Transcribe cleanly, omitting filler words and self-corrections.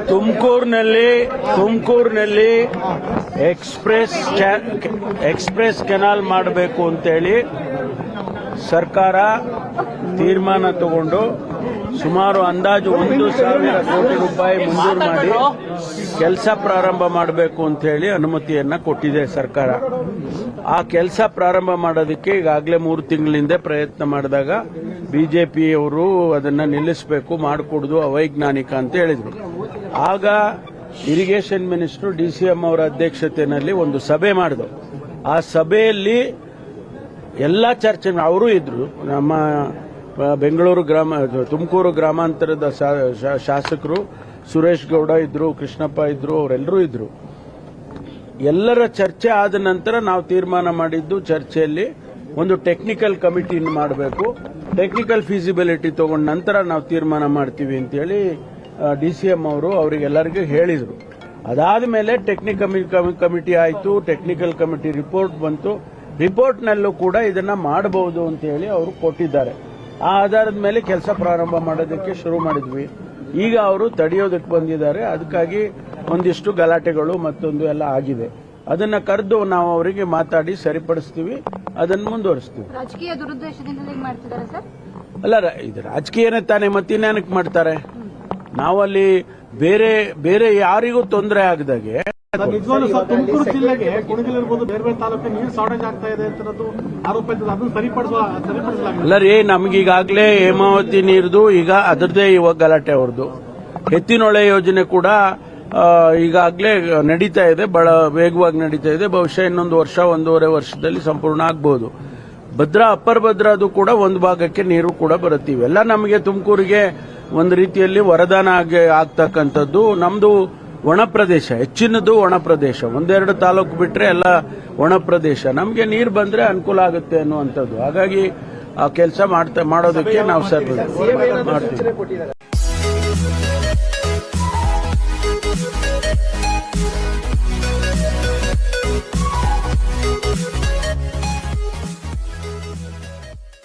ತುಮಕೂರಿನಲ್ಲಿ express canal ಮಾಡಬೇಕು ಅಂತೇಳಿ ಸರ್ಕಾರ ತೀರ್ಮಾನ ತಗೊಂಡು ಸುಮಾರು ಅಂದಾಜು 1,000 ಕೋಟಿ ರೂಪಾಯಿ ಮಂಜೂರು ಮಾಡಿ ಕೆಲಸ ಪ್ರಾರಂಭ ಮಾಡಬೇಕು ಅಂತ ಹೇಳಿ ಅನುಮತಿಯನ್ನ ಕೊಟ್ಟಿದೆ ಸರ್ಕಾರ. ಆ ಕೆಲಸ ಪ್ರಾರಂಭ ಮಾಡೋದಕ್ಕೆ ಈಗಾಗಲೇ 3 ತಿಂಗಳಿಂದ ಪ್ರಯತ್ನ ಮಾಡಿದಾಗ ಬಿಜೆಪಿಯವರು ಅದನ್ನ ನಿಲ್ಲಿಸಬೇಕು, ಮಾಡಿಕೊಡುದು ಅವೈಜ್ಞಾನಿಕ ಅಂತ ಹೇಳಿದ್ರು. ಆಗ ಇರಿಗೇಷನ್ ಮಿನಿಸ್ಟರ್ DCM ಅವರ ಅಧ್ಯಕ್ಷತೆಯಲ್ಲಿ ಒಂದು ಸಭೆ ಮಾಡಿದ್ರು. ಆ ಸಭೆಯಲ್ಲಿ ಎಲ್ಲ ಚರ್ಚೆ ಅವರು ಇದ್ರು. ನಮ್ಮ ಬೆಂಗಳೂರು ತುಮಕೂರು ಗ್ರಾಮಾಂತರದ ಶಾಸಕರು ಸುರೇಶ್ ಗೌಡ ಇದ್ರು, ಕೃಷ್ಣಪ್ಪ ಇದ್ರು, ಅವರೆಲ್ಲರೂ ಇದ್ರು. ಎಲ್ಲರ ಚರ್ಚೆ ಆದ ನಂತರ ನಾವು ತೀರ್ಮಾನ ಮಾಡಿದ್ದು, ಚರ್ಚೆಯಲ್ಲಿ ಒಂದು ಟೆಕ್ನಿಕಲ್ ಕಮಿಟಿಯನ್ನು ಮಾಡಬೇಕು, ಟೆಕ್ನಿಕಲ್ ಫೀಸಿಬಿಲಿಟಿ ತಗೊಂಡ ನಂತರ ನಾವು ತೀರ್ಮಾನ ಮಾಡ್ತೀವಿ ಅಂತೇಳಿ DCM ಅವರು ಅವರಿಗೆಲ್ಲರಿಗೂ ಹೇಳಿದರು. ಅದಾದ ಮೇಲೆ ಟೆಕ್ನಿಕಲ್ ಕಮಿಟಿ ಆಯಿತು, ಟೆಕ್ನಿಕಲ್ ಕಮಿಟಿ ರಿಪೋರ್ಟ್ ಬಂತು. ರಿಪೋರ್ಟ್ನಲ್ಲೂ ಕೂಡ ಇದನ್ನ ಮಾಡಬಹುದು ಅಂತ ಹೇಳಿ ಅವರು ಕೊಟ್ಟಿದ್ದಾರೆ. ಆ ಆಧಾರದ ಮೇಲೆ ಕೆಲಸ ಪ್ರಾರಂಭ ಮಾಡೋದಕ್ಕೆ ಶುರು ಮಾಡಿದ್ವಿ. ಈಗ ಅವರು ತಡೆಯೋದಕ್ಕೆ ಬಂದಿದ್ದಾರೆ. ಅದಕ್ಕಾಗಿ ಒಂದಿಷ್ಟು ಗಲಾಟೆಗಳು ಮತ್ತೊಂದು ಎಲ್ಲ ಆಗಿದೆ. ಅದನ್ನ ಕರೆದು ನಾವು ಅವರಿಗೆ ಮಾತಾಡಿ ಸರಿಪಡಿಸ್ತೀವಿ, ಅದನ್ನು ಮುಂದುವರಿಸ್ತೀವಿ. ರಾಜಕೀಯ ದುರುದ್ದೇಶದಿಂದ ಮಾಡ್ತಿದ್ದಾರೆ ಸರ್? ಅಲ್ಲ, ಇದು ರಾಜಕೀಯನೇ ತಾನೇ, ಮತ್ತಿನ್ನೇನಕ್ಕೆ ಮಾಡ್ತಾರೆ? ನಾವಲ್ಲಿ ಬೇರೆ ಯಾರಿಗೂ ತೊಂದರೆ ಆಗದಾಗೆ. ತುಮಕೂರು ಜಿಲ್ಲೆಗೆ ಕುಣಗಿಲಿರ್ಬೋದು, ಬೇರೆ ಬೇರೆ ತಾಲೂಕಿಗೆ ನೀರು ಶಾರ್ಟೇಜ್ ಆಗ್ತಾ ಇದೆ ಅಂತ ಆರೋಪ ಇದ್ದು, ಅದನ್ನು ಸರಿಪಡಿಸಲಾಗಿದೆ. ಅಲ್ಲ ರೀ, ನಮಗೀಗಾಗಲೇ ಹೇಮಾವತಿ ನೀರ್ದು ಈಗ ಅದರದೇ ಇವಾಗ ಗಲಾಟೆ ಅವ್ರದ್ದು. ಎತ್ತಿನೊಳೆ ಯೋಜನೆ ಕೂಡ ಈಗಾಗಲೇ ನಡೀತಾ ಇದೆ, ಬಹಳ ವೇಗವಾಗಿ ನಡೀತಾ ಇದೆ. ಬಹುಶಃ ಇನ್ನೊಂದು ವರ್ಷ, 1.5 ವರ್ಷದಲ್ಲಿ ಸಂಪೂರ್ಣ ಆಗಬಹುದು. ಭದ್ರಾ, ಅಪ್ಪರ್ ಭದ್ರಾದು ಕೂಡ ಒಂದು ಭಾಗಕ್ಕೆ ನೀರು ಕೂಡ ಬರುತ್ತೆ. ಇವೆಲ್ಲ ನಮಗೆ ತುಮಕೂರಿಗೆ ಒಂದು ರೀತಿಯಲ್ಲಿ ವರದಾನ ಆಗ್ತಕ್ಕಂಥದ್ದು. ನಮ್ದು ಒಣ ಪ್ರದೇಶ, ಹೆಚ್ಚಿನದು ಒಣ ಪ್ರದೇಶ. 1-2 ತಾಲೂಕು ಬಿಟ್ರೆ ಎಲ್ಲ ಒಣ ಪ್ರದೇಶ. ನಮಗೆ ನೀರು ಬಂದ್ರೆ ಅನುಕೂಲ ಆಗುತ್ತೆ ಅನ್ನುವಂಥದ್ದು. ಹಾಗಾಗಿ ಆ ಕೆಲಸ ಮಾಡೋದಕ್ಕೆ ನಾವು ಸರ್ ಮಾಡ್ತೀವಿ.